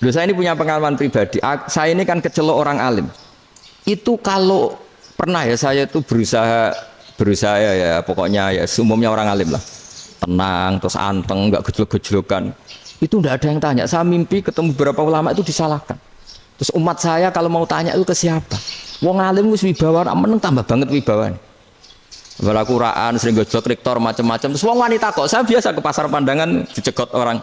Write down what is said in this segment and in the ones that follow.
Loh, saya ini punya pengalaman pribadi. Saya ini kan kecelok orang alim. Itu kalau pernah ya saya itu berusaha ya pokoknya ya umumnya orang alim lah. Tenang, terus anteng, enggak gejlok-gejlokan. Itu enggak ada yang tanya. Saya mimpi ketemu beberapa ulama itu disalahkan. Terus umat saya kalau mau tanya itu ke siapa? Wong alim wis wibawa, meneng tambah banget wibawan. Bala Quran sering gojlok rektor macam-macam. Terus wong wanita kok saya biasa ke pasar pandangan dicegot orang.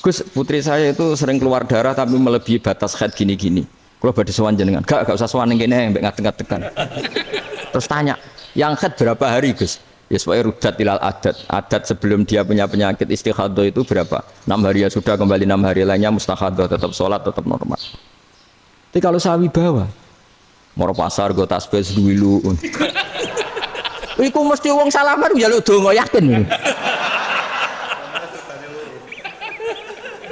Gus, putri saya itu sering keluar darah tapi melebihi batas haid gini-gini. Kalau badhe sowan jenengan, gak usah sowan ning kene mbek ngadeg-ngadegan. Terus tanya, yang haid berapa hari, Gus? Ya supaya rudat ilal adat. Adat sebelum dia punya penyakit istighadah itu berapa? 6 hari ya sudah, kembali 6 hari lainnya mustahadah, tetap sholat, tetap normal. Tapi kalau saya wibawa, moro pasar go tasbih duwilu. Iku mesti wong salaman njaluk donga yakin.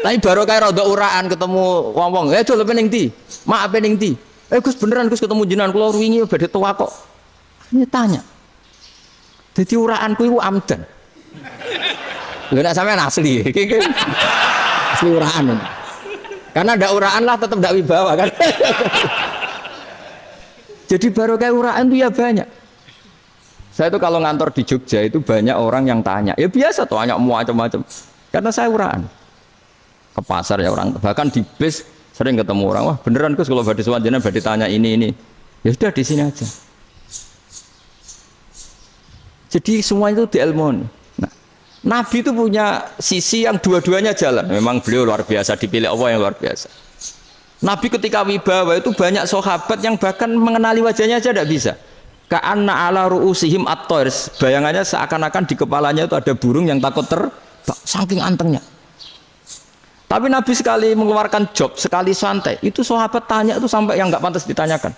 Tapi baru kayak rada uraan ketemu wong-wong, dol pening ndi? Mak pening ndi? Gus beneran Gus ketemu jenengan kula wingi badhe tua kok. Ini tanya. Dadi uraanku iku amdan. Lha nek sampean asli, iki asli uraan. Karena ndak uraan lah tetap ndak wibawa kan. Jadi baru kayak uraan itu ya banyak. Saya itu kalau ngantor di Jogja itu banyak orang yang tanya. Ya biasa tanya macam-macam. Karena saya uraan. Ke pasar ya orang, bahkan di bis sering ketemu orang, wah beneran Gus kalau badhe sowan jenengan badhe tanya ini. Ya sudah di sini aja. Jadi semua itu diilmoni. Nah, Nabi itu punya sisi yang dua-duanya jalan. Memang beliau luar biasa, dipilih Allah yang luar biasa. Nabi ketika wibawa itu banyak sahabat yang bahkan mengenali wajahnya aja tidak bisa. Ka'anna ala ru'usihim at-tayr. Bayangannya seakan-akan di kepalanya itu ada burung yang takut terbang, saking antengnya. Tapi Nabi sekali mengeluarkan job, sekali santai, itu sahabat tanya itu sampai yang nggak pantas ditanyakan.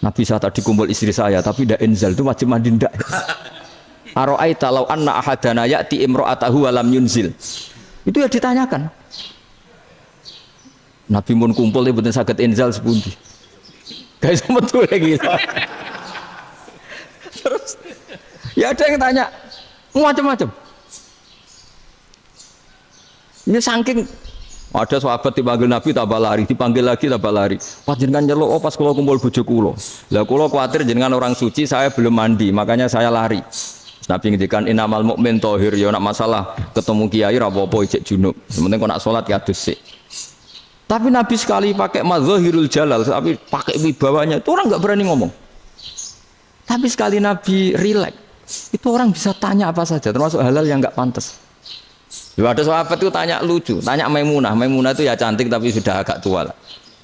Nabi saya tadi kumpul istri saya, tapi tidak enzal itu wajib mandi ndak. Aro'aita law anna ahadana ya'ti imro'atahu walam yunzil. Itu ya ditanyakan. Nabi mun kumpul itu betul sakit enzal sepundi. Guys betul lagi. Terus ya ada yang tanya macam-macam. Ini saking ada sahabat dipanggil Nabi tambah lari, dipanggil lagi tambah lari. Pas jenengan nyeluk, oh pas kula kumpul bojo kula. Lah kula kuwatir jenengan orang suci, saya belum mandi, makanya saya lari. Nabi ngendikan innamal mukmin thahir, ya nak masalah ketemu kiai ra apa-apa ijek junub. Sementing kok nak salat ya adus sik. Tapi Nabi sekali pakai mazahirul jalal, tapi pakai wibawanya, itu orang enggak berani ngomong. Tapi sekali Nabi rileks, itu orang bisa tanya apa saja, termasuk halal yang enggak pantas. Ada sahabat itu tanya lucu, tanya Maimunah. Maimunah itu ya cantik tapi sudah agak tua lah.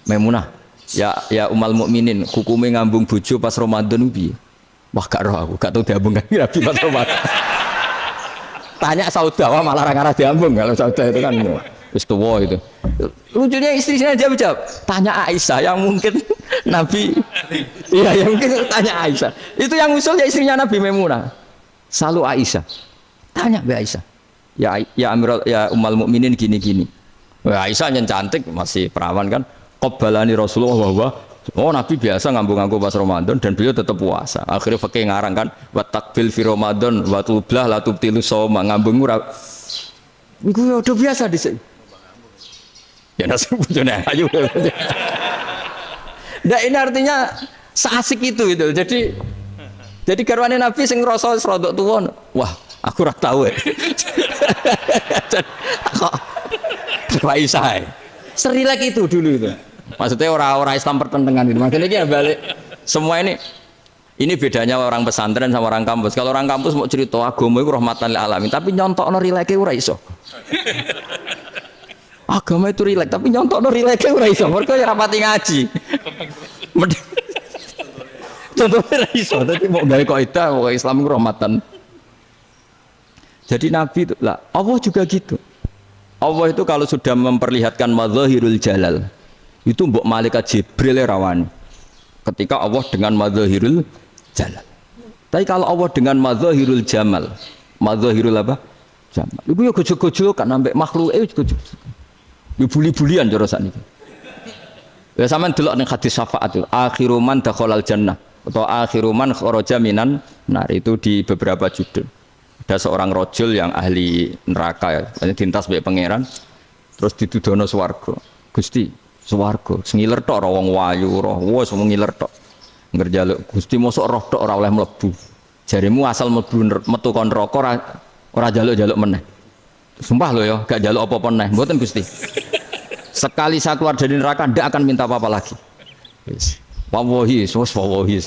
Maimunah, ya umal mukminin, hukumnya ngambung bojo pas Ramadan piye? Wah gak roh aku, gak tahu diambung kan Nabi pas Ramadan. Tanya Saudah, malah orang arah diambung kalau Saudah itu kan wis tua itu. Lucunya istrinya jawab, tanya Aisyah yang mungkin Nabi, iya yang mungkin tanya Aisyah. Itu yang usul ya istrinya Nabi Maimunah. Selalu Aisyah, tanya Mbak Aisyah. Ya Amirul ya umal mukminin gini-gini. Wah, Aisyah yang cantik masih perawan kan. Qabbalani Rasulullah bahwa oh Nabi biasa ngambung-ngambung pas Ramadan dan beliau tetap puasa. Akhirnya fakih ngarang kan wa takbil fi Ramadan wa tublah la tubtilu shauma ngambung ora. Iku udah biasa di sini. Ya nasi bojone ayu. Nah ini artinya seasik itu gitu. Jadi garwane Nabi sing ngrasa rodok tuwa. Wah, aku ora tahu ya. Kok Aisyah. Serilek itu dulu itu. Maksudnya orang-orang Islam pertentangan itu. Maksudnya ini balik semua ini bedanya orang pesantren sama orang kampus. Kalau orang kampus mau cerita agama itu rahmatan lil alamin, tapi nyontokno rileke ora iso. Agama itu rilek, tapi nyontokno rileke ora iso. Mergo ya rapati ngaji. Contohnya ora iso, tapi mau gawe kaidah kok Islam itu rahmatan. Jadi Nabi itu lah, Allah juga gitu. Allah itu kalau sudah memperlihatkan mazahirul jalal, itu mbok malaikat Jibril rawani. Ketika Allah dengan mazahirul jalal. Tapi kalau Allah dengan mazahirul jamal, mazahirul apa? Jamal. Iku yo gojok-gojok kan ambek makhluk gojok. Yo buli-bulian cara sakniki. Ya sampean delok ning hadis syafaat itu, akhiru man dakhalal jannah atau akhiru man kharaja minan nar itu di beberapa judul. Ada seorang rojul yang ahli neraka ya, dintas baik pangeran, terus ditudono swarga. Gusti swarga ngiler tok ora wong wayu roh wis wong ngiler tok ngerjaluk Gusti mosok roh tok ora oleh mlebu jarimu asal mlebu metu kon neraka ora jaluk-jaluk meneh sumpah lho ya gak jaluk apa-apa meneh mboten Gusti sekali saya keluar dari neraka ndak akan minta apa-apa lagi wis wallahi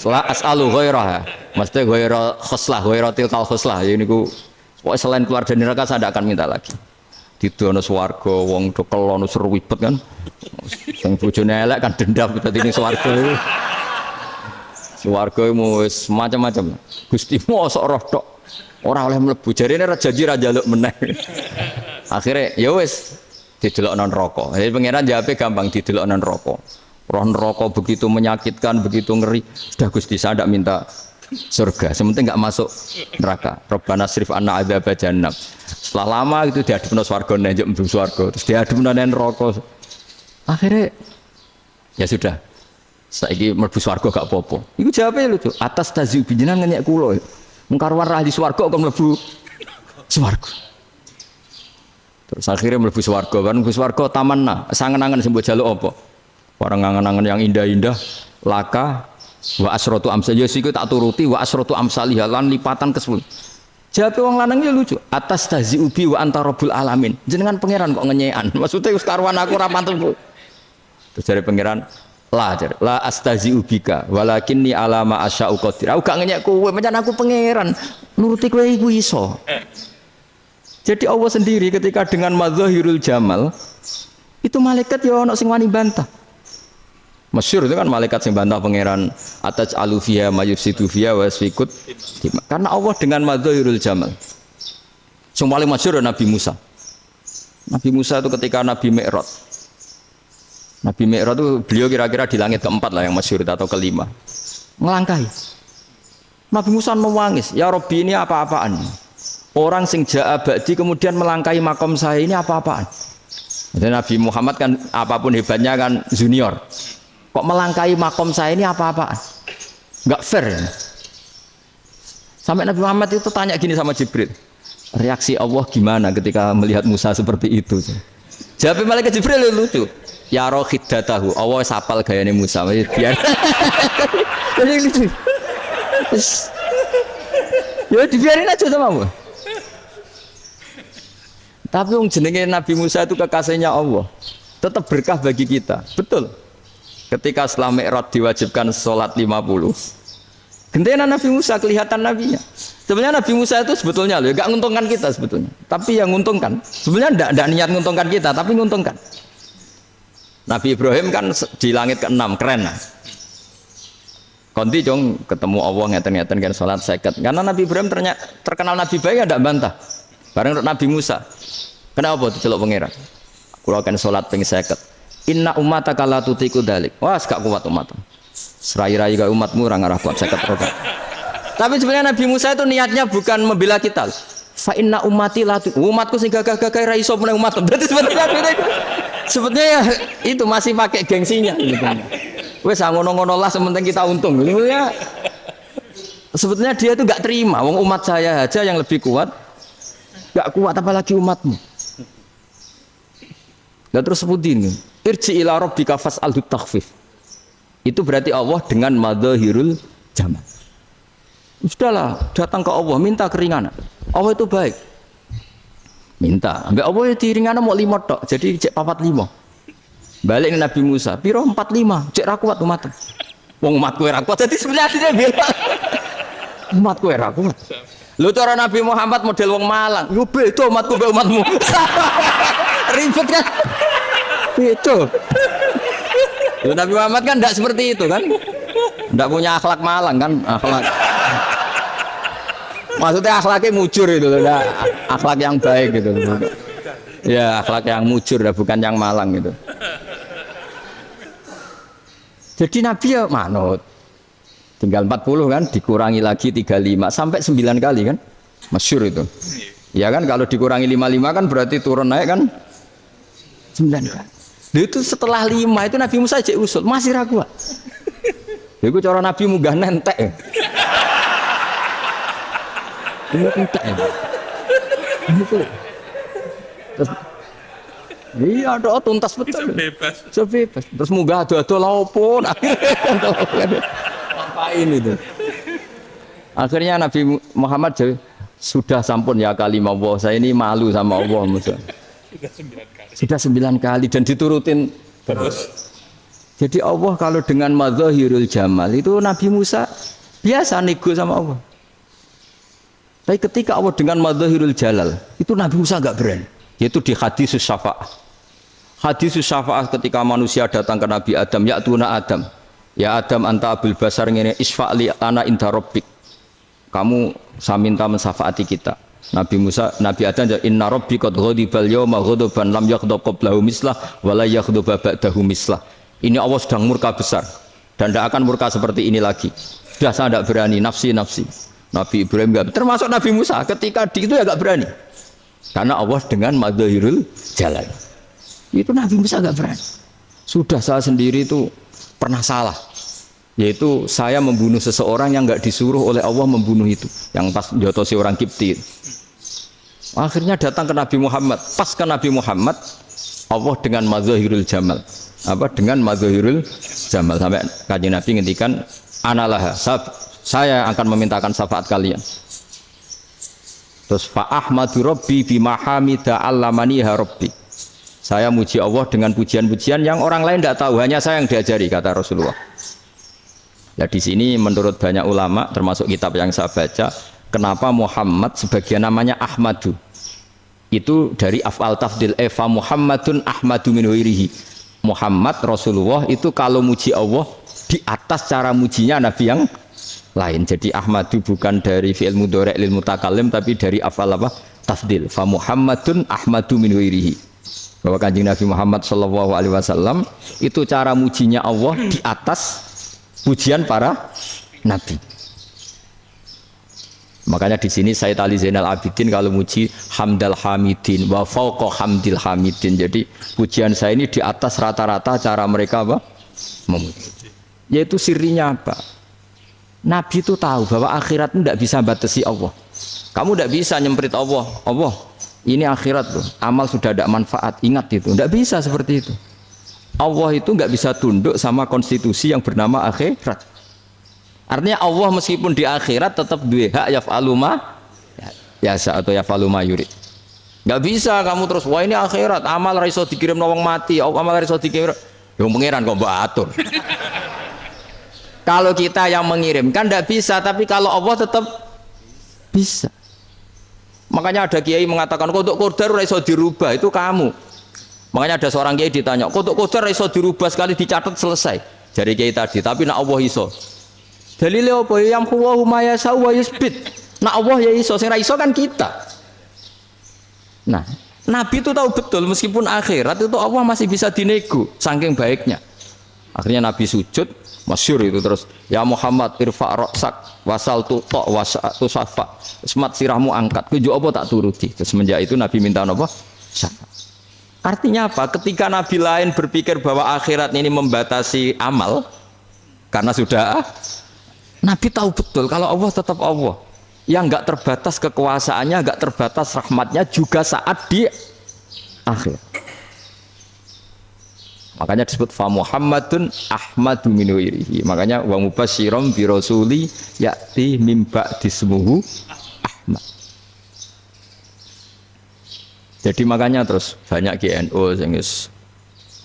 la as'alu ghairaha mesti ghaira khoslah ghaira tilkal khoslah ya niku pokoke selain keluar dari neraka saya ndak akan minta lagi didono swarga wong do kelon seru wibet kan sing bojone elek kan dendam dadi ning swarga iku swarga wis macam-macam Gusti mosok roh tok ora oleh mlebu jarine ra janji ra njaluk meneh akhire ya wis didelokno neraka jadi pangeran jawabe gampang didelokno neraka roh neraka begitu menyakitkan begitu ngeri sudah Gusti saya ndak minta surga sementing enggak masuk neraka Rabbana srif anna adzab jahannam setelah lama itu diadepno swarga njuk mlebu swarga terus diadepno neraka akhirnya ya sudah saiki mlebu swarga gak apa-apa iku jawabe lucu atas taziu jenengan ngenyek kula mengkarwan ra di swarga kok mlebu swarga terus akhirnya mlebu swarga kan mlebu swarga tamanna sangen-angen sing mbok jaluk apa orang angen-angen yang indah-indah laka wa asratu amsal ya siku tak turuti wa asratu amsalih lan lipatan ke-10 jawab wong lanang ya lucu atas taziu bi wa anta rabbul alamin jenengan pangeran kok ngenyekan maksudnya wis karuan aku ora pantes terus dari pangeran la astaziu bika walakinni alama asya'u qadir aku gak ngenyek kowe pancen aku pangeran nuruti kowe iku iso jadi Allah sendiri ketika dengan madzahirul jamal itu malaikat ya ono sing wani bantah masyhur itu kan malaikat sing bantah pangeran atas alufia mayufsidu fiha wasfikut karena Allah dengan madzahirul jamal sing paling masyhur Nabi Musa itu ketika Nabi Mi'raj itu beliau kira-kira di langit keempat lah yang masyhur atau kelima ngelangkai Nabi Musa menangis ya Rabbi ini apa-apaan orang sing ja'a ba'di kemudian melangkai makom saya ini apa-apaan jadi Nabi Muhammad kan apapun hebatnya kan junior kok melangkai makom saya ini apa-apaan nggak fair ya? Sampai Nabi Muhammad itu tanya gini sama Jibril reaksi Allah gimana ketika melihat Musa seperti itu jawab malaikat Jibril lucu ya roh khiddatahu Allah sapal gayane Musa biar jadi lucu ya dibiarin aja sama Allah tapi yang jenenge Nabi Musa itu kekasihnya Allah tetap berkah bagi kita betul ketika setelah Mi'raj diwajibkan sholat 50 gentena Nabi Musa kelihatan nabinya sebenarnya Nabi Musa itu sebetulnya loh gak nguntungkan kita sebetulnya tapi yang nguntungkan sebenarnya tidak niat nguntungkan kita tapi nguntungkan Nabi Ibrahim kan di langit ke-6 keren lah konti jong ketemu Allah ngeten-ngeten kan sholat seket karena Nabi Ibrahim terkenal Nabi baik tidak bantah bareng Nabi Musa kenapa diceluk pangeran kula akan sholat ping 50 inna ummataka la tutiku dalik wah gak kuat umat serai-rai gak umatmu ora ngarah kuat 50 rokaat tapi sebenarnya Nabi Musa itu niatnya bukan membela kita fa inna ummati la umatku sing gagah-gagah ra iso meneng umat berarti sebetulnya ya, itu masih pakai gengsinya gitu. Wes ngono-ngono lah sementing kita untung ya. Sebetulnya dia itu gak terima wong umat saya aja yang lebih kuat gak kuat apalagi umatmu dan terus sebutin irji ila rabbika fas'alhu takhfif itu berarti Allah dengan madzahirul jamal sudahlah datang ke Allah minta keringanan Allah itu baik minta ambek Allah ya diringana mau 5 tok jadi cek 45 balik ke Nabi Musa piro 45 cek ra kuat umat wong umatku ra kuat jadi sebenarnya dia bilang umatku ra kuat lho cara Nabi Muhammad model wong Malang yo beda umatku mbek umatmu ribet kan itu lho Nabi Muhammad kan tidak seperti itu kan tidak punya akhlak Malang kan akhlak maksudnya akhlaknya mujur itu loh, akhlak yang baik gitu. Ya akhlak yang mujur, bukan yang malang gitu. Jadi Nabi ya manut. Tinggal 40 kan, dikurangi lagi 35 sampai 9 kali kan, masyhur itu. Ya kan kalau dikurangi 55 kan berarti turun naik kan 9 kali. Itu setelah 5 itu Nabi Musa cek usul masih ragu. Itu cara Nabi munggah nentek. Ini entek ya. Iya, doa tuntas betul. Bebas. Sebebas. Terus munggah ado-ado laupun. Ngapain itu? Akhirnya Nabi Muhammad sudah sampun ya kalimah Allah. Saya ini malu sama Allah. Sudah 9 kali. Sudah 9 kali dan diturutin Terus Jadi Allah kalau dengan madzahirul jamal itu Nabi Musa biasa nego sama Allah. Tapi ketika Allah dengan madzahirul jalal itu Nabi Musa enggak berani. Yaitu di hadis syafa'ah. Hadis syafa'ah ketika manusia datang ke Nabi Adam, ya tuna Adam. Ya Adam anta abul basar ngene isfa'li ana inda rabbik. Kamu saya minta mensafaati kita. Nabi Musa, Nabi Adam inna rabbi qad ghadibal yawma ghadaban lam yaghdab qablahu mislah wa la yaghdab ba'dahu mislah. Ini Allah sedang murka besar dan tidak akan murka seperti ini lagi. Sudah saya tidak berani, nafsi. Nabi Ibrahim enggak, termasuk Nabi Musa ketika di itu ya enggak berani. Karena Allah dengan madzahirul jalal. Itu Nabi Musa enggak berani. Sudah saya sendiri itu pernah salah. Yaitu saya membunuh seseorang yang enggak disuruh oleh Allah membunuh itu. Yang pas jotosi orang Kipti. Akhirnya datang ke Nabi Muhammad. Pas ke Nabi Muhammad, Allah dengan madzahirul jamal. Dengan madzahirul jamal sampai Kanjeng Nabi ngendikan analah saya akan memintakan syafaat kalian. Terus fa ahmadu rabbi bima hamida allamaniha rabbi. Saya muji Allah dengan pujian-pujian yang orang lain tidak tahu, hanya saya yang diajari, kata Rasulullah. Ya di sini menurut banyak ulama termasuk kitab yang saya baca, kenapa Muhammad sebagian namanya Ahmadu? Itu dari af'al tafdil fa Muhammadun ahmadu min ghairihi. Muhammad Rasulullah itu kalau muji Allah di atas cara mujinya Nabi yang lain. Jadi Ahmadu bukan dari fi'il mudhari' lil mutakallim tapi dari af'al apa? Tafdil. Fa Muhammadun ahmadu min ghairihi. Bahwa Kanjeng Nabi Muhammad sallallahu alaihi wasallam itu cara mujinya Allah di atas pujian para nabi. Makanya di sini Sayyid Ali Zainal Abidin kalau muji hamdal hamidin wa fauqa hamdil hamidin. Jadi pujian saya ini di atas rata-rata cara mereka apa? Memuji. Yaitu sirinya apa? Nabi itu tahu bahwa akhirat tidak bisa batasi Allah. Kamu tidak bisa nyemprit Allah. Allah, ini akhirat loh. Amal sudah tidak manfaat. Ingat itu. Tidak bisa seperti itu. Allah itu nggak bisa tunduk sama konstitusi yang bernama akhirat. Artinya Allah meskipun di akhirat tetap duwe hak yaf'alu ma yasa atau yaf'alu ma yurid. Enggak bisa kamu terus wah ini akhirat, amal ra iso dikirim wong mati, amal ra iso dikirim. Ya pangeran kok mbok atur. Kalau kita yang mengirimkan enggak bisa, tapi kalau Allah tetap bisa. Makanya ada kiai mengatakan kodok qadar ra iso dirubah, itu kamu. Makanya ada seorang kiai ditanya, kodok qadar ra iso dirubah sekali dicatat selesai. Jadi kiai tadi, tapi nak Allah iso. Dalile apa yang huwa ma yasha wa yusbit. Nah Allah ya iso, sing ra iso kan kita. Nah, Nabi itu tahu betul meskipun akhirat itu Allah masih bisa dinego saking baiknya. Akhirnya Nabi sujud, masyhur itu terus, ya Muhammad irfa' ra'sak wasal tuqa wasatu safa. Semat sirahmu angkat, kujo apa tak turuti. Terus semenjak itu Nabi minta apa? Syafaat. Artinya apa? Ketika Nabi lain berpikir bahwa akhirat ini membatasi amal karena sudah Nabi tahu betul kalau Allah tetap Allah yang enggak terbatas kekuasaannya, enggak terbatas rahmatnya juga saat di akhir. Makanya disebut fa Muhammadun ahmadu min ghairihi. Makanya wa mubasysyiran bi rasuli ya'ti mim ba'di ismuhu Ahmad. Jadi makanya terus banyak GNU sing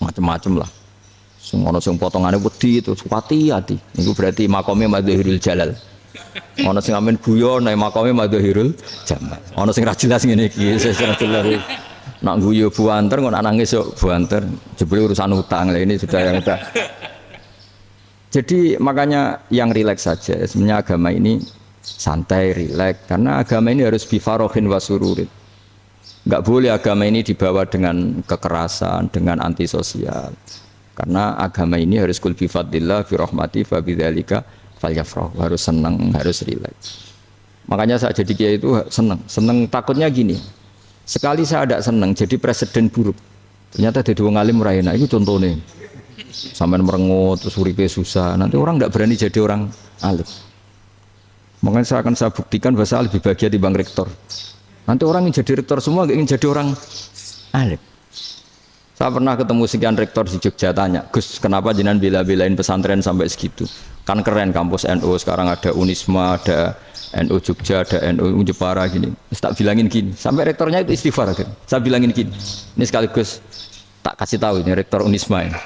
macam-macam lah. Ono sing potongane wedi itu hati-hati. Itu berarti makome madzahirul jalal. Ono sing amen guyon nek makome madzahirul jamal. Ono sing ra jelas ngene iki, secara jelas. Nak guyu buanter kok nangis yo buanter. Jebule urusan utang. Lah ini sudah yang udah. Jadi makanya yang rileks saja. Sebenarnya agama ini santai, rileks karena agama ini harus bifarohin wasururin. Enggak boleh agama ini dibawa dengan kekerasan, dengan antisosial. Karena agama ini harus kul bi fadlillah bi rahmati fa bidzalika falyafrahu, harus senang, harus rileks. Makanya saya jadi kiai itu senang takutnya gini. Sekali saya tidak senang jadi presiden buruk. Ternyata jadi wong alim ora enak, itu contohnya. Sampai merengut terus uripe susah, nanti orang tidak berani jadi orang alim. Makanya saya buktikan bahwa saya lebih bahagia dibanding rektor. Nanti orang ingin jadi rektor semua, ingin jadi orang alim. Saya pernah ketemu sekian rektor di Jogja tanya, Gus, kenapa jenengan bela-belain pesantren sampai segitu? Kan keren kampus NU, sekarang ada Unisma, ada NU Jogja, ada NU Jepara gini. Terus tak bilangin gini, sampai rektornya itu istighfar kan. Saya bilangin gini, ini sekaligus tak kasih tahu ini rektor Unisma ini.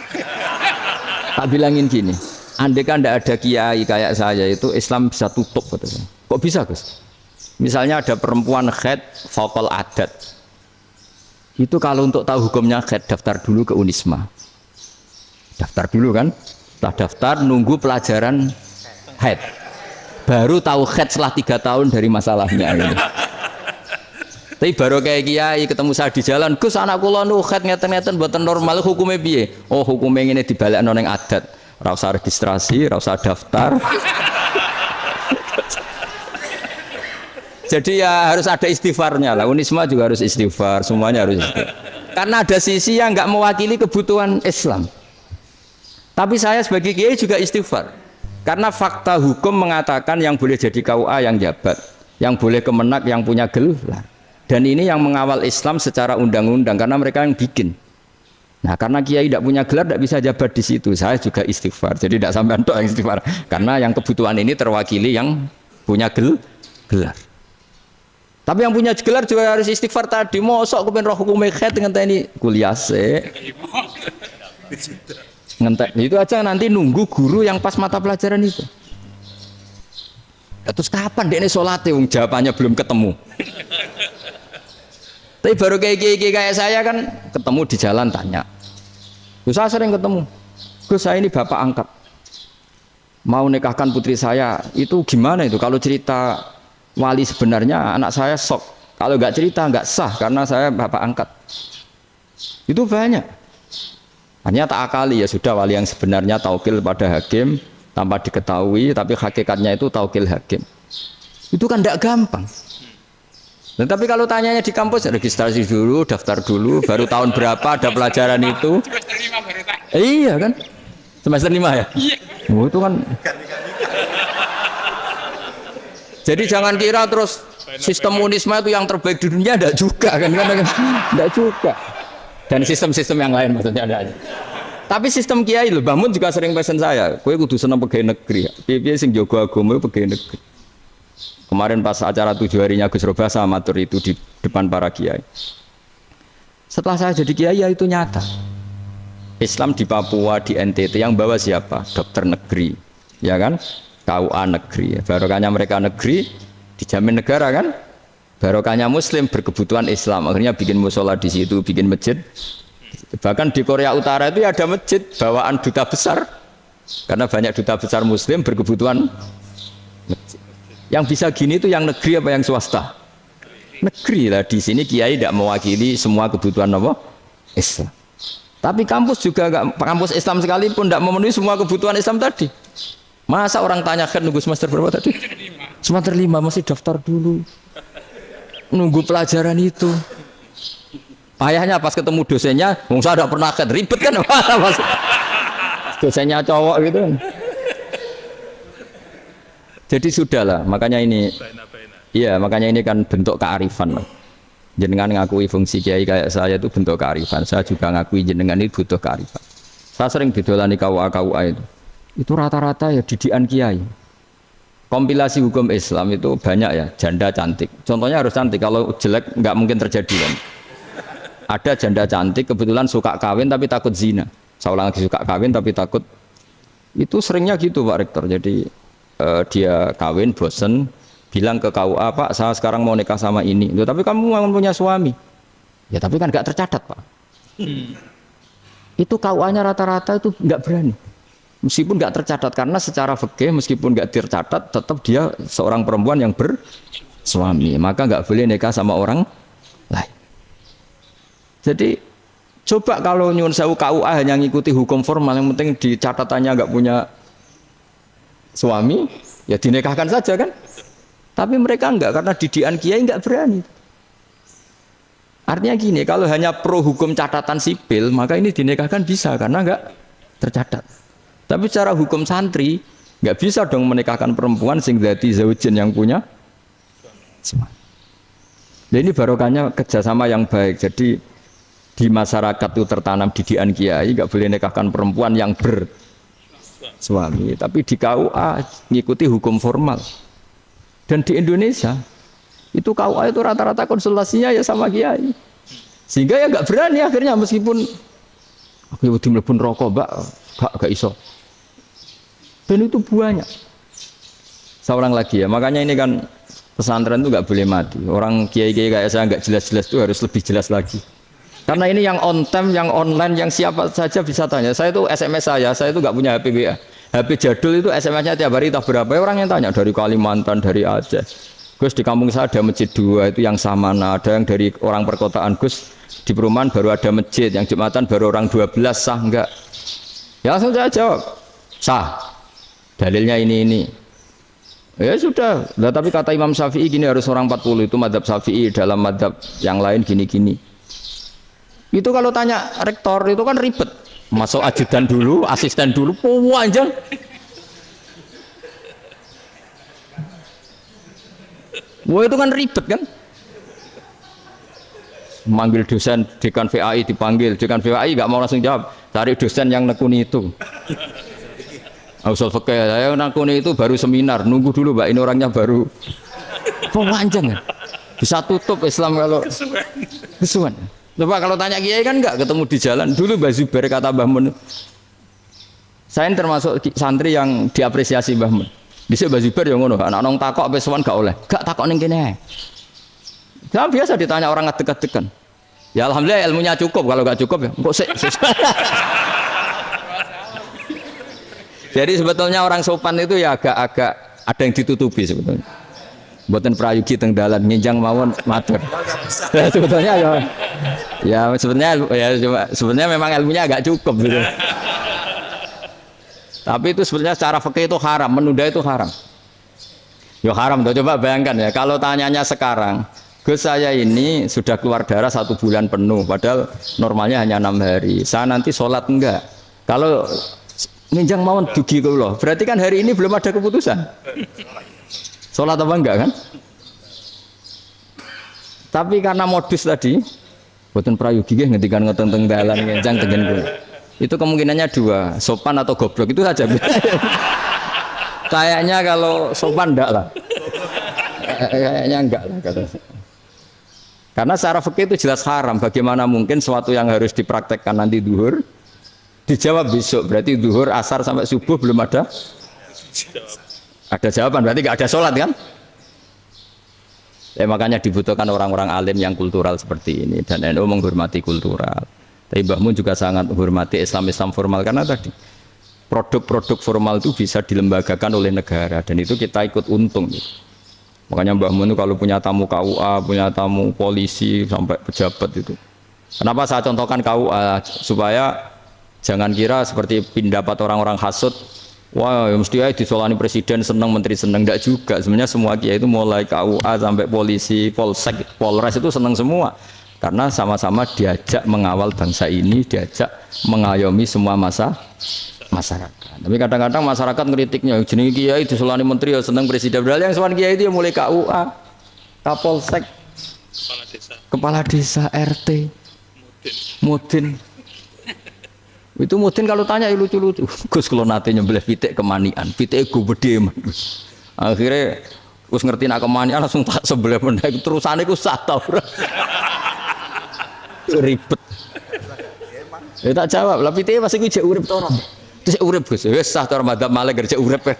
Tak bilangin gini, andai kan tidak ada kiai kayak saya itu Islam bisa tutup katanya. Kok bisa Gus? Misalnya ada perempuan haid faqal adat. Itu kalau untuk tahu hukumnya haid daftar dulu ke Unisma. Daftar dulu kan? Setelah daftar nunggu pelajaran haid. Baru tahu haid setelah 3 tahun dari masalahnya. Tapi baru kayak kiai ketemu saya di jalan, Gus anak kula nu haid ngeten-ngeten mboten normal hukumnya piye? Oh hukumnya ngene dibalekno ning adat. Ora usah registrasi, ora usah daftar. Jadi ya harus ada istighfarnya lah. Unisma juga harus istighfar, semuanya harus istighfar. Karena ada sisi yang nggak mewakili kebutuhan Islam. Tapi saya sebagai kiai juga istighfar. Karena fakta hukum mengatakan yang boleh jadi KUA yang jabat, yang boleh kemenak yang punya gelar. Dan ini yang mengawal Islam secara undang-undang karena mereka yang bikin. Nah karena kiai tidak punya gelar tidak bisa jabat di situ. Saya juga istighfar. Jadi tidak sampai untuk yang istighfar. Karena yang kebutuhan ini terwakili yang punya gelar. Tapi yang punya gelar juga harus istighfar tadi. Mosok kepen roh hukum haid dengan ini kuliah se. Ngentek itu aja nanti nunggu guru yang pas mata pelajaran itu. Ya, terus kapan dia sholat wong jawabannya belum ketemu. Tapi baru kayak saya kan ketemu di jalan tanya. Gus saya sering ketemu. Gus saya ini bapak angkat. Mau nikahkan putri saya itu gimana itu kalau cerita wali sebenarnya anak saya sok. Kalau nggak cerita nggak sah karena saya bapak angkat. Itu banyak. Hanya tak akali ya sudah wali yang sebenarnya taukil pada hakim tanpa diketahui tapi hakikatnya itu taukil hakim. Itu kan tidak gampang. Dan tapi kalau tanyanya di kampus registrasi dulu, daftar dulu, baru tahun berapa ada pelajaran itu? Semester 5 baru tak. Iya kan? Semester 5 ya? Iya. Oh, itu kan. Jadi jangan kira terus sistem Unisma itu yang terbaik di dunia, tidak juga kan? Tidak juga. Dan sistem-sistem yang lain maksudnya ada aja. Tapi sistem kiai loh, Bamun juga sering pesen saya, kowe kudu seneng pegawai negeri. Piye sing jaga agama pegawai negeri. Kemarin pas acara 7 harinya Gus Robasa matur itu di depan para kiai. Setelah saya jadi kiai ya itu nyata. Islam di Papua, di NTT yang bawa siapa? Dokter negeri, ya kan? KUA negeri. Barokahnya mereka negeri dijamin negara kan? Barokahnya Muslim berkebutuhan Islam. Akhirnya bikin musola di situ, bikin masjid. Bahkan di Korea Utara itu ada masjid bawaan duta besar. Karena banyak duta besar Muslim berkebutuhan masjid. Yang bisa gini itu yang negeri apa yang swasta? Negeri lah. Di sini kiai tidak mewakili semua kebutuhan apa? Islam. Tapi kampus juga enggak, kampus Islam sekalipun tidak memenuhi semua kebutuhan Islam tadi. Masa orang tanya kan nunggu semester berapa tadi? Semester 5 masih daftar dulu. Nunggu pelajaran itu. Payahnya pas ketemu dosennya, saya tidak pernah ribet kan? Dosennya cowok gitu. Jadi sudahlah, makanya ini, iya makanya ini kan bentuk kearifan. Jenengan ngakui fungsi kiai kayak saya itu bentuk kearifan. Saya juga ngakui jenengan ini butuh kearifan. Saya sering didolani KUA itu. Itu rata-rata ya didikan kiai. Kompilasi hukum Islam itu banyak ya, janda cantik. Contohnya harus cantik, kalau jelek nggak mungkin terjadi kan. Ada janda cantik kebetulan suka kawin tapi takut zina. Saya ulang lagi suka kawin tapi takut. Itu seringnya gitu Pak Rektor. Jadi dia kawin bosen bilang ke KUA, Pak saya sekarang mau nikah sama ini. Loh, tapi kamu mau punya suami. Ya tapi kan nggak tercatat Pak. Itu KUA-nya rata-rata itu nggak berani. Meskipun nggak tercatat karena secara fikih meskipun nggak tercatat tetap dia seorang perempuan yang bersuami, maka nggak boleh nikah sama orang lain. Jadi coba kalau nyuwun sewu KUA hanya ngikuti hukum formal, yang penting di catatannya nggak punya suami, ya dinikahkan saja kan. Tapi mereka enggak, karena didikan kiai enggak berani. Artinya gini, kalau hanya pro hukum catatan sipil, maka ini dinikahkan bisa karena enggak tercatat. Tapi secara hukum santri enggak bisa dong menikahkan perempuan sing dadi zaujin yang punya suami. Nah, ini barokahnya kerjasama yang baik. Jadi di masyarakat itu tertanam didikan kiai, nggak boleh nikahkan perempuan yang bersuami. Tapi di KUA ngikuti hukum formal. Dan di Indonesia itu KUA itu rata-rata konsultasinya ya sama kiai. Sehingga ya nggak berani akhirnya meskipun aku wedi mlebu neraka, Mbak, gak iso. Dan itu banyak. Seorang lagi ya, makanya ini kan pesantren itu nggak boleh mati. Orang kiai-kiai kayak saya nggak jelas-jelas itu harus lebih jelas lagi. Karena ini yang on time, yang online, yang siapa saja bisa tanya. Saya itu SMS saya itu nggak punya HP WA. HP jadul itu SMS-nya tiap hari tak berapa. Orang yang tanya dari Kalimantan, dari Aceh. Gus di kampung saya ada masjid 2 itu yang Samana, ada yang dari orang perkotaan. Gus di perumahan baru ada masjid, yang Jumatan baru orang 12, sah enggak? Ya langsung saya jawab, sah. Dalilnya ini. Ya sudah, nah, tapi kata Imam Syafi'i gini harus orang 40 itu madzhab Syafi'i, dalam madzhab yang lain gini. Itu kalau tanya rektor itu kan ribet. Masuk ajudan dulu, asisten dulu, panjang. Wah itu kan ribet kan? Manggil dosen dekan VAI dipanggil, dekan VAI nggak mau langsung jawab, cari dosen yang nekuni itu. Usul fikih saya nekuni itu baru seminar, nunggu dulu Mbak ini orangnya baru. Panjang kan? Bisa tutup Islam kalau kesuwen. Coba kalau tanya kiai kan enggak ketemu di jalan. Dulu Mbah Zubair kata Mbah Mun. Saya termasuk santri yang diapresiasi Mbah Mun. Dhisik Mbah Zubair ya ngono, anak nong takok wis sowan gak oleh. Gak takok ning kene. Ya biasa ditanya orang ngadeg-adegan. Ya alhamdulillah ilmunya cukup, kalau gak cukup ya kok sik. Jadi sebetulnya orang sopan itu ya agak ada yang ditutupi sebetulnya. Mboten prayogi teng dalan nginjang mawon matur. Ya, sebetulnya sebenarnya memang ilmunya agak cukup gitu. Tapi itu sebenarnya secara fikih itu haram, menunda itu haram. Ya haram tuh, coba bayangkan ya kalau tanyanya sekarang, Gus saya ini sudah keluar darah 1 bulan penuh, padahal normalnya hanya 6 hari. Saya nanti sholat enggak? Kalau nginjang mawon dugi kula, berarti kan hari ini belum ada keputusan. Sholat apa enggak kan? Tapi karena modus tadi, boten prayogi nggih ngendikan ngoten teng dalan ngenjang tengen kula. Itu kemungkinannya 2, sopan atau goblok itu saja. Kayaknya kalau sopan enggak lah. Kayaknya enggak lah kata. Karena secara fikih itu jelas haram. Bagaimana mungkin sesuatu yang harus dipraktekkan nanti duhur dijawab besok, berarti duhur, asar sampai subuh belum ada jawaban, berarti nggak ada sholat kan? Ya, makanya dibutuhkan orang-orang alim yang kultural seperti ini, dan NU menghormati kultural. Tapi Mbah Mun juga sangat menghormati Islam formal karena tadi produk-produk formal itu bisa dilembagakan oleh negara dan itu kita ikut untung. Makanya Mbah Mun itu kalau punya tamu KUA, punya tamu polisi sampai pejabat itu. Kenapa saya contohkan KUA supaya jangan kira seperti pendapat orang-orang hasud. Wah, mesti aja disolani presiden senang, menteri senang. Enggak juga. Sebenarnya semua kiai itu mulai KUA sampai polisi, polsek, polres itu senang semua. Karena sama-sama diajak mengawal bangsa ini, diajak mengayomi semua masyarakat. Tapi kadang-kadang masyarakat ngeritiknya, jenenge kiai disolani menteri ya senang presiden. Padahal yang sowan kiai itu ya mulai KUA, Kapolsek, kepala desa, RT, Mudin. Itu Mudin kalau tanya ya lucu-lucu. Gus kalau nate nyembelih pitik kemanian, pitik gue gede. Akhirnya Gus ngerti nak kemanian langsung tak sebelah meneh. Terusane ku sah ta ora. Ribet. Ya tak jawab, lah pitike masih ku jek urip to ora. Terus urip Gus, wis sah to madzhab Malik jek urip.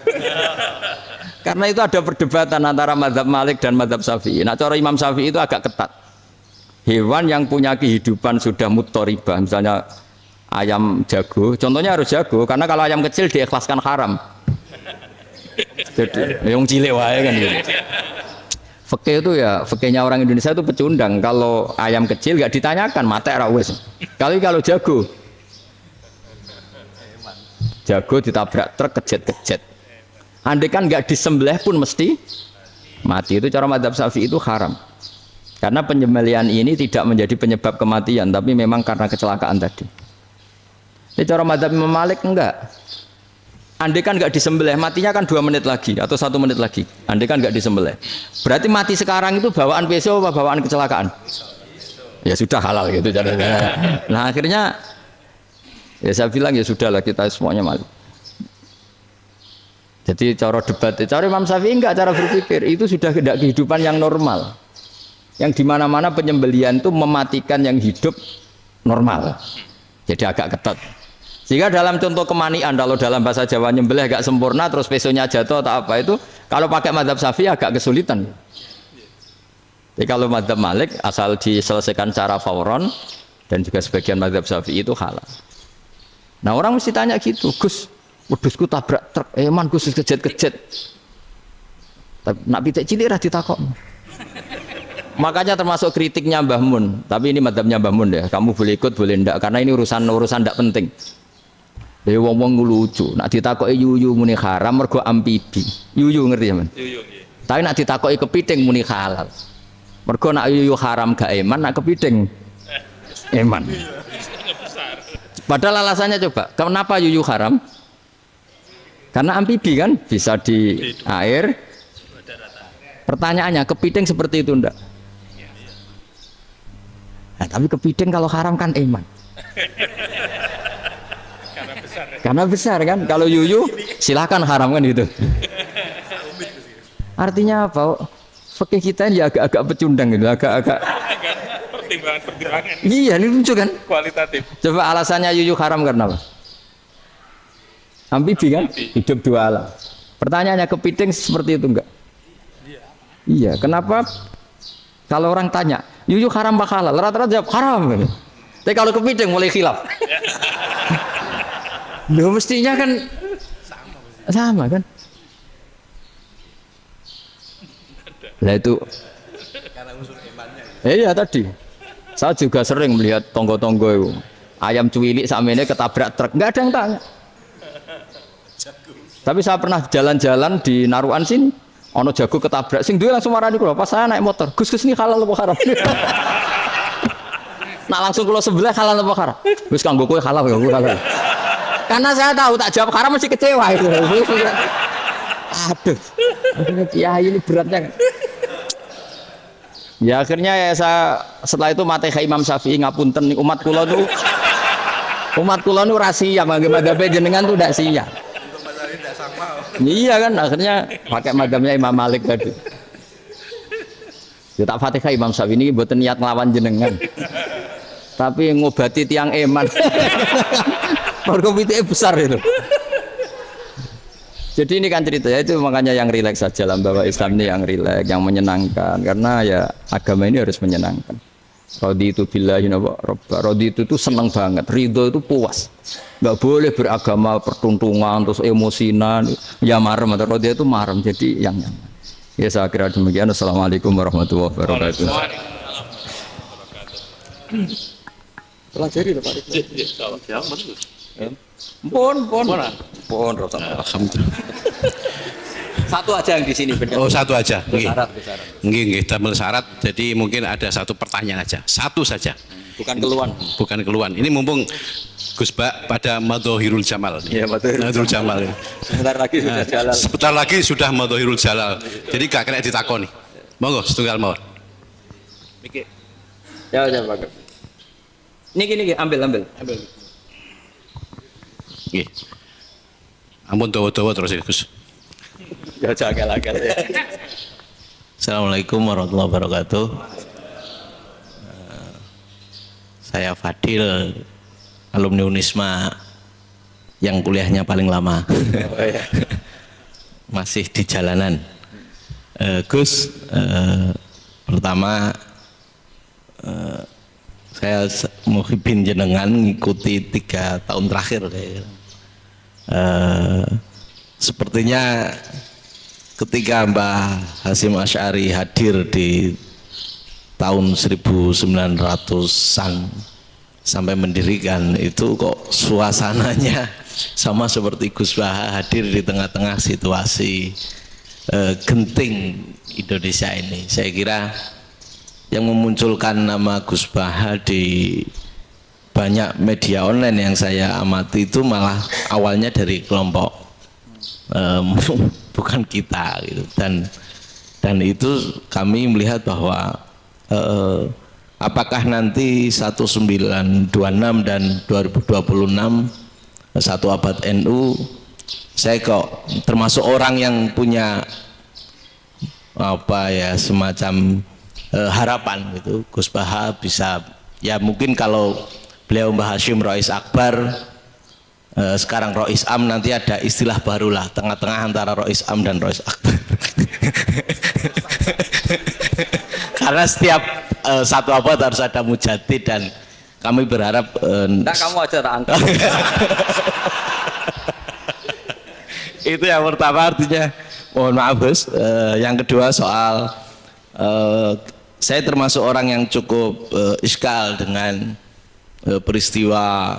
Karena itu ada perdebatan antara madzhab Malik dan madzhab Syafi'i. Nah cara Imam Syafi'i itu agak ketat. Hewan yang punya kehidupan sudah mutharibah, misalnya ayam jago, contohnya harus jago, karena kalau ayam kecil diikhlaskan haram. Jadi yang cilik wae kan gitu. Fikih itu ya, fikihnya orang Indonesia itu pecundang. Kalau ayam kecil nggak ditanyakan, mate ra wis. Kalau jago ditabrak truk kejet. Andai kan nggak disembelih pun mesti mati. Itu cara madzhab Syafi'i itu haram. Karena penyembelihan ini tidak menjadi penyebab kematian, tapi memang karena kecelakaan tadi. Ini cara madzhab Imam Malik enggak. Andai kan enggak disembelih, matinya kan 2 menit lagi atau 1 menit lagi. Andai kan enggak disembelih. Berarti mati sekarang itu bawaan pisau apa bawaan kecelakaan? ya sudah halal gitu. Nah akhirnya ya saya bilang ya sudahlah kita semuanya Malik. Jadi cara debat, cara Imam Syafi'i enggak, cara berpikir itu sudah tidak kehidupan yang normal. Yang dimana-mana penyembelian itu mematikan yang hidup normal. Jadi agak ketat. Sehingga dalam contoh kemanian, kalau dalam bahasa Jawa nyembelih agak sempurna, terus pesonya jatuh atau apa itu, kalau pakai mazhab Syafi'i agak kesulitan. Jadi kalau mazhab Malik asal diselesaikan secara fauron dan juga sebagian mazhab Syafi'i itu halal. Nah orang mesti tanya gitu, Gus, wedhusku tabrak truk, eman Gus kejet-kejet. Nak pitik cilik ra ditakok. Makanya termasuk kritiknya Mbah Mun, tapi ini mazhabnya Mbah Mun ya. Kamu boleh ikut boleh ndak karena ini urusan ndak penting. Dewe wong-wong lucu, nak ditakoki yuyu muni haram mergo amfibi. Yuyu ngerti ya, Man? Yuyu nggih. Tapi nak ditakoki kepiting muni halal. Mergo nak yuyu haram gak eman, nak kepiting eman. Padahal alasannya coba, kenapa yuyu haram? Karena amfibi kan, bisa di air. Pertanyaannya, kepiting seperti itu enggak? Nah, tapi kepiting kalau haram kan eman. Karena besar kan, kalau yuyu silahkan haram kan gitu. Artinya apa? Fikih kita ini agak-agak pecundang gitu, agak-agak. Pertimbangan. Iya, ini lucu kan? Kualitatif. Coba alasannya yuyu haram karena apa? Amfibi kan? Hidup dua alam. Pertanyaannya kepiting seperti itu enggak? Iya, kenapa? Kalau orang tanya, yuyu haram apa halal? Rata-rata jawab haram. Tapi kalau kepiting mulai khilaf. Loh mestinya kan sama kan? Nah itu iya tadi saya juga sering melihat tonggo-tonggo itu ayam cuwilik sakmene ketabrak truk, nggak ada yang tanya. Tapi saya pernah jalan-jalan di Naruan sini, ono jago ketabrak, sing duwe langsung marani kula pas saya naik motor, Gus ini halal apa haram? Nak langsung kula sebelah halal apa haram? Wis kanggo kowe halal ya kowe halal. Karena saya tahu tak jawab haram mesti kecewa itu. Aduh, kiai ini beratnya kan. Ya akhirnya ya saya setelah itu mate Imam Syafi'i ngapunten umat kula nu rahasia mangke madhabe jenengan tuh ndak siap. Iya kan akhirnya pakai madhabnya Imam Malik tadi. Ya tak Fatihah Imam Syafi'i ini mboten niat nglawan jenengan. Tapi ngobati tiang eman. Mergo pitike besar itu. Jadi ini kan ceritanya itu makanya yang rileks saja lah bahwa Islam ini yang rileks, yang menyenangkan karena ya agama ini harus menyenangkan. Raditu billahi robba. Raditu itu senang banget, ridho itu puas. Enggak boleh beragama pertuntungan terus emosinan, ya marem atau raditu itu marem. Jadi yang nyaman. Ya saya kira demikian. Assalamualaikum warahmatullahi wabarakatuh. Pelajari Pak. Pun, alhamdulillah. Satu aja yang di sini. Oh satu aja. Bersyarat. Nggih, damel syarat. Jadi mungkin ada satu pertanyaan aja, satu saja. Bukan keluhan. Bukan keluhan. Ini mumpung Gus Bak pada Madhohirul Jamal. Iya Madhohirul Jamal. Sebentar lagi sudah jalan. Sebentar lagi sudah Madhohirul Jalal. Jadi gak kena ditakoni. Monggo setunggal mawon. Mikir. Ya Pak. Niki ambil. Nggih. Ampun dawa-dawa terus ya Gus. Ya jagal-jagal ya. Assalamualaikum warahmatullahi wabarakatuh. Saya Fadil, alumni Unisma yang kuliahnya paling lama. Oh, ya. Masih di jalanan. Gus, pertama saya muhibin jenengan ngikuti 3 tahun terakhir. Sepertinya ketika Mbah Hasyim Asy'ari hadir di tahun 1900-an sampai mendirikan itu kok suasananya sama seperti Gus Baha hadir di tengah-tengah situasi genting Indonesia ini. Saya kira yang memunculkan nama Gus Baha di banyak media online yang saya amati itu malah awalnya dari kelompok bukan kita gitu. Dan itu kami melihat bahwa apakah nanti 1926 dan 2026 satu abad NU, saya kok termasuk orang yang punya apa ya, semacam harapan gitu, Gus Baha bisa, ya mungkin kalau beliau Mbah Hashim Rois Akbar, sekarang Rois Am, nanti ada istilah barulah tengah-tengah antara Rois Am dan Rois Akbar. Karena setiap satu abad harus ada mujadid, dan kami berharap Nah, kamu aja tak angkat. itu yang pertama, artinya mohon maaf Gus. Yang kedua soal saya termasuk orang yang cukup iskal dengan peristiwa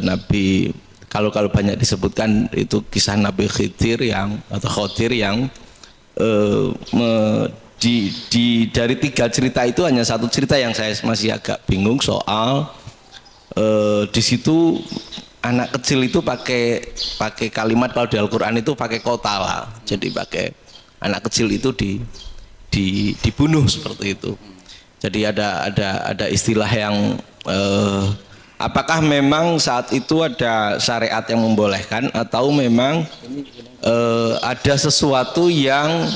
Nabi, kalau banyak disebutkan itu kisah Nabi Khidir yang, atau Khodir yang dari 3 cerita itu hanya satu cerita yang saya masih agak bingung soal di situ anak kecil itu pakai kalimat, kalau di Al-Quran itu pakai kotala, jadi pakai anak kecil itu dibunuh seperti itu. Jadi ada istilah yang apakah memang saat itu ada syariat yang membolehkan, atau memang ada sesuatu yang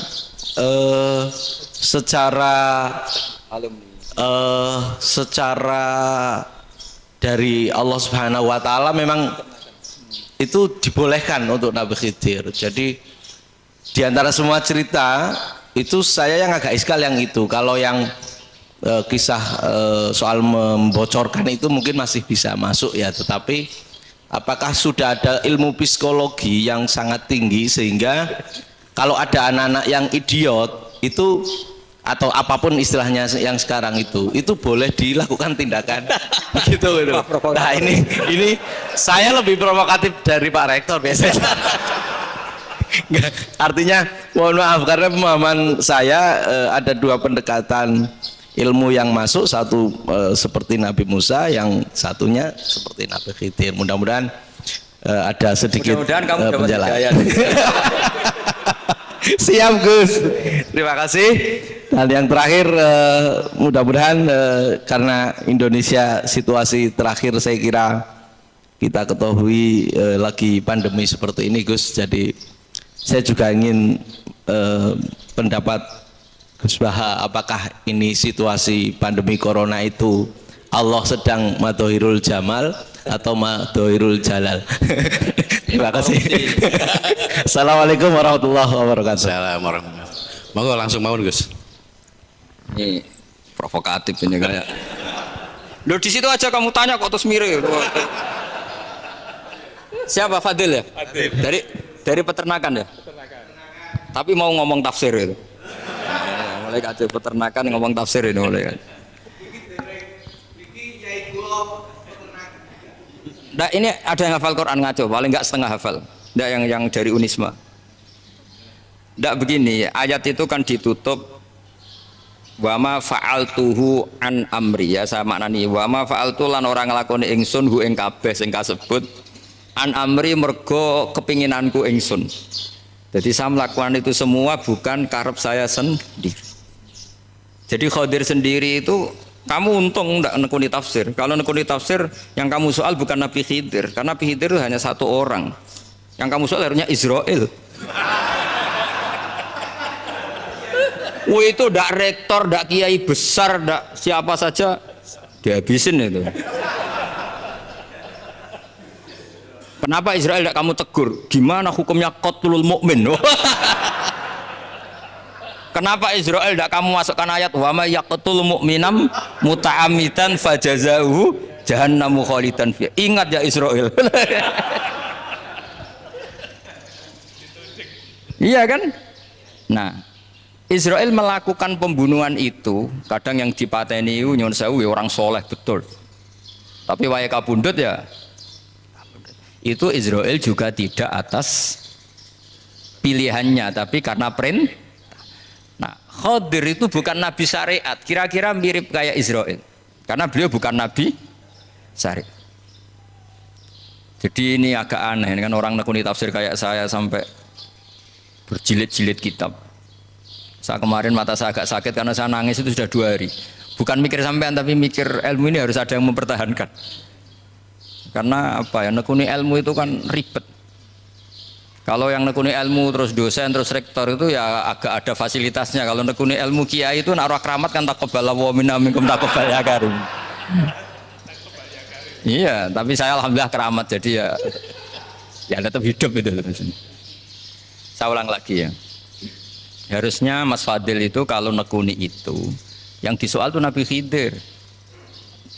secara dari Allah Subhanahu wa taala memang itu dibolehkan untuk Nabi Khidir. Jadi di antara semua cerita itu saya yang agak iskal yang itu. Kalau yang kisah soal membocorkan itu mungkin masih bisa masuk ya, tetapi apakah sudah ada ilmu psikologi yang sangat tinggi sehingga kalau ada anak-anak yang idiot itu, atau apapun istilahnya yang sekarang itu boleh dilakukan tindakan begitu gitu. Nah ini saya lebih provokatif dari Pak Rektor biasanya. Nggak, artinya mohon maaf karena pemahaman saya ada 2 pendekatan ilmu yang masuk, satu seperti Nabi Musa, yang satunya seperti Nabi Khidir. Mudah-mudahan ada sedikit penjelasan. Siap Gus, terima kasih. Dan yang terakhir mudah-mudahan karena Indonesia situasi terakhir saya kira kita ketahui lagi pandemi seperti ini Gus, jadi saya juga ingin pendapat Gus Baha, apakah ini situasi pandemi corona itu Allah sedang madhohirul jamal atau madhohirul jalal? Terima kasih. Assalamualaikum warahmatullahi wabarakatuh. Assalamualaikum warahmatullahi wabarakatuh. Monggo langsung mawon Gus. Ini provokatif ini kayak. Loh di situ aja kamu tanya kok terus mirip. Siapa Fadil ya? Fadil. Dari peternakan ya? Tapi mau ngomong tafsir itu. Mulai kacau peternakan ngomong tafsir ini mulai kan. Nah, ini ada yang hafal Quran ngaco, paling enggak setengah hafal. Enggak yang dari Unisma. Enggak begini, ayat itu kan ditutup wa ma fa'altuhu an amri, ya saya maknani wa ma fa'altu lan orang nglakoni ingsun hu ing kabeh sing kasebut an amri mergo kepinginanku ingsun. Jadi saya melakukan itu semua bukan karep saya sendiri. Jadi Khodir sendiri itu kamu untung enggak nekuni tafsir. Kalau nekuni tafsir yang kamu soal bukan Nabi Khidir, karena Nabi Khidir itu hanya satu orang. Yang kamu soal harusnya Israel. Itu ndak rektor, ndak kiai besar, ndak siapa saja dihabisin itu. Kenapa Israel ndak kamu tegur? Gimana hukumnya qatlul mukmin? Kenapa Israel tidak kamu masukkan ayat wa may yaqtul mu'minam muta'ammidan fajazauhu jahannamu khalidan fiha. Ingat ya Israel. Iya kan? Nah, Israel melakukan pembunuhan itu, kadang yang dipateni nyun sewu orang soleh betul. Tapi wae kabundut ya. Itu Israel juga tidak atas pilihannya, tapi karena perintah. Nah, Khodir itu bukan nabi syariat, kira-kira mirip kayak Israel, karena beliau bukan nabi syariat. Jadi ini agak aneh, ini kan orang nekuni tafsir kayak saya sampai berjilid-jilid kitab. Saya kemarin mata saya agak sakit karena saya nangis itu sudah 2 hari. Bukan mikir sampean tapi mikir ilmu ini harus ada yang mempertahankan. Karena apa ya, nekuni ilmu itu kan ribet. Kalau yang nekuni ilmu terus dosen terus rektor itu ya agak ada fasilitasnya. Kalau nekuni ilmu kiai itu naruh keramat kan taqabbal wa minna minkum taqabbal ya karim. Iya, tapi saya alhamdulillah keramat jadi ya tetap hidup itu. Saya ulang lagi ya. Harusnya Mas Fadil itu kalau nekuni itu yang disoal tuh Nabi Khidir.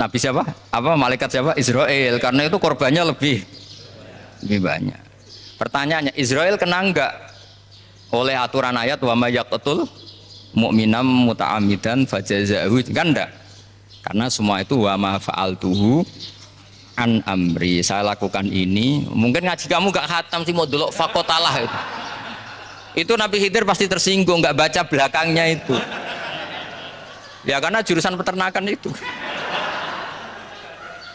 Nabi siapa? Apa malaikat siapa? Israel. Karena itu korbannya lebih banyak. Pertanyaannya, Israel kena enggak oleh aturan ayat wa may yaqtul mu'minam muta'ammidan fajazahu? Kan enggak. Karena semua itu wa ma fa'altuhu an amri. Saya lakukan ini. Mungkin ngaji kamu enggak khatam sih mau delok fakotalah itu. Itu Nabi Khidir pasti tersinggung, enggak baca belakangnya itu. Ya karena jurusan peternakan itu.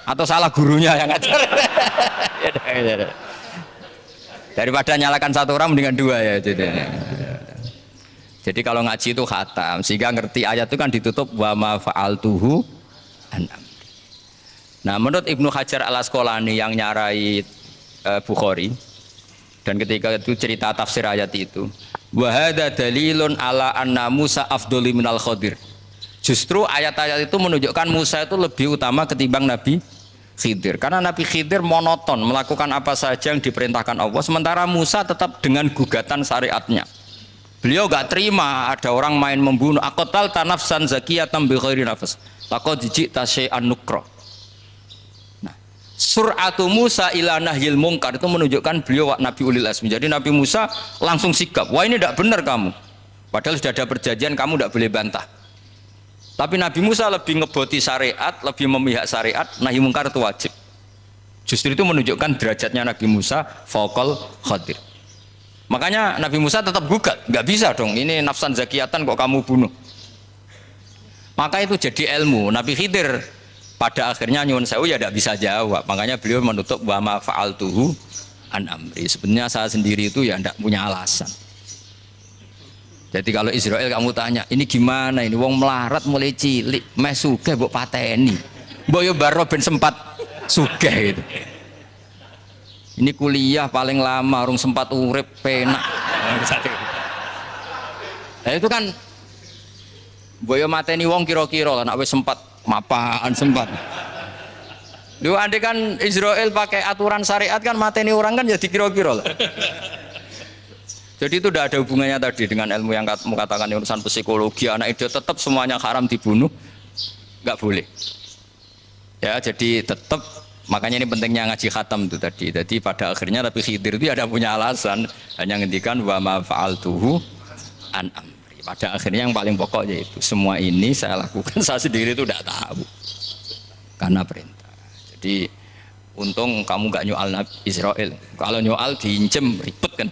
Atau salah gurunya yang ngajar. Daripada nyalakan satu orang mendingan dua ya. Jadi kalau ngaji itu khatam sehingga ngerti ayat itu kan ditutup wa ma fa'altuhu an amri. Nah, menurut Ibnu Hajar Al-Asqalani yang nyarai Bukhari dan ketika itu cerita tafsir ayat itu, wa hadza dalilun ala anna Musa afdhalu minal Khadir. Justru ayat-ayat itu menunjukkan Musa itu lebih utama ketimbang Nabi Khidir, karena Nabi Khidir monoton melakukan apa saja yang diperintahkan Allah, sementara Musa tetap dengan gugatan syariatnya. Beliau gak terima ada orang main membunuh. Aqtal tanafsan zakiyatan bi ghairi nafas laqad ji'ta syai'an nukra. Nah, sur'atu Musa ila nahyil munkar itu menunjukkan beliau Nabi ulil azmi. Jadi Nabi Musa langsung sikap, wah ini tidak benar kamu, padahal sudah ada perjanjian, kamu tidak boleh bantah. Tapi Nabi Musa lebih ngeboti syariat, lebih memihak syariat, nahi mungkar itu wajib. Justru itu menunjukkan derajatnya Nabi Musa faqal Khadir. Makanya Nabi Musa tetap gugat, nggak bisa dong, ini nafsan zakiyatan kok kamu bunuh. Maka itu jadi ilmu. Nabi Khidir pada akhirnya nyuwun sewu ya tidak bisa jawab. Makanya beliau menutup wa ma fa'altuhu an amri. Sebenarnya saya sendiri itu ya tidak punya alasan. Jadi kalau Israel kamu tanya, ini gimana ini wong melarat mulai cilik, meh sugih mbok pateni. Mbok yo baro ben sempat sugih gitu. Ini kuliah paling lama urung sempat urip penak. Nah itu kan mbok yo mateni wong kira-kira lah nek wis sempat mapan sempat. Lho andai kan Israel pakai aturan syariat kan mateni orang kan jadi kira-kira lah. Jadi itu tidak ada hubungannya tadi dengan ilmu yang kamu katakan urusan psikologi, anak itu tetap semuanya haram dibunuh, nggak boleh. Ya jadi tetap, makanya ini pentingnya ngaji khatam itu tadi. Jadi pada akhirnya Nabi Khidir itu ada punya alasan, hanya ngendikan wa ma fa'altuhu an amri. Pada akhirnya yang paling pokok yaitu semua ini saya lakukan, saya sendiri itu tidak tahu karena perintah. Jadi untung kamu gak nyoal Nabi Israel. Kalau nyoal diinjem ribet kan.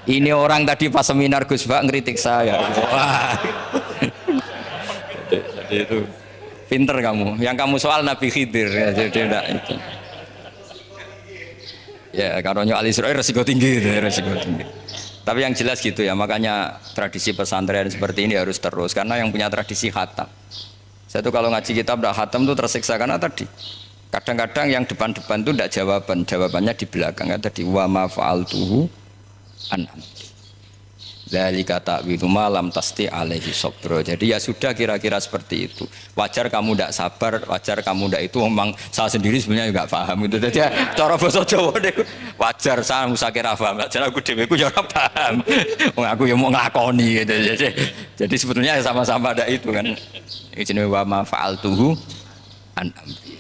Ini orang tadi pas seminar Gus Bak ngeritik saya. Wah. Jadi itu pinter kamu. Yang kamu soal Nabi Khidir ya, jadi enggak itu. Ya kalau nyoal Israel resiko tinggi itu, resiko tinggi. Tapi yang jelas gitu ya, makanya tradisi pesantren seperti ini harus terus karena yang punya tradisi khatam. Saya tuh kalau ngaji kitab dak khatam tuh tersiksa karena tadi kadang-kadang yang depan-depan tuh tidak jawabannya di belakang kan tadi wa ma fa'altuhu an amri. Dzalika ta'wilu ma lam tasti alaihi sabra. Jadi ya sudah kira-kira seperti itu. Wajar kamu tidak sabar, wajar kamu tidak itu memang saya sendiri sebenarnya enggak paham itu. Jadi cara basa Jawa niku wajar saya musakira paham. Jadi aku dhewe ku ya ora paham. Wong aku ya mau nglakoni gitu. Jadi sebetulnya sama-sama ada itu kan. Ini wa ma fa'altuhu an amri.